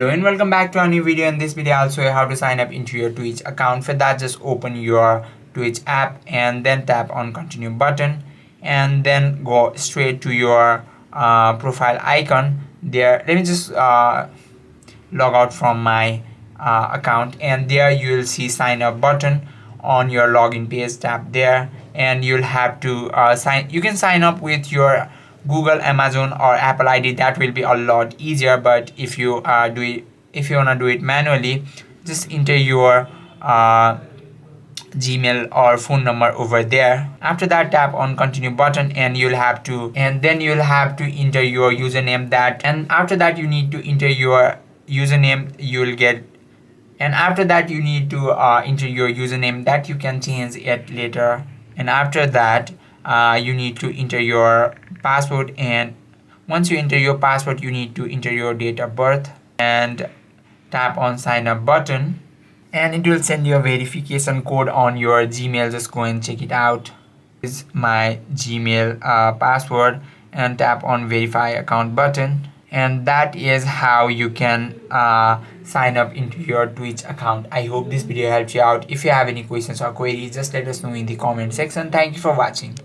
Hello and welcome back to a new video. In this video I'll show you how to sign up into your Twitch account. For that, just open your Twitch app and then tap on continue button and then go straight to your profile icon there. Let me just log out from my account, and there you will see sign up button on your login page. Tap there and you'll have to you can sign up with your Google, Amazon or Apple ID. That will be a lot easier, but if you if you want to do it manually, just enter your Gmail or phone number over there. After that, tap on continue button and then you'll have to enter your username. That and after that you need to enter your username you'll get and after that you need to enter your username that you can change it later. And after that you need to enter your password, and once you enter your password you need to enter your date of birth and tap on sign up button, and it will send you a verification code on your Gmail. Just go and check it out. This is my Gmail password, and tap on verify account button, and that is how you can sign up into your Twitch account. I hope this video helped you out. If you have any questions or queries, just let us know in the comment section. Thank you for watching.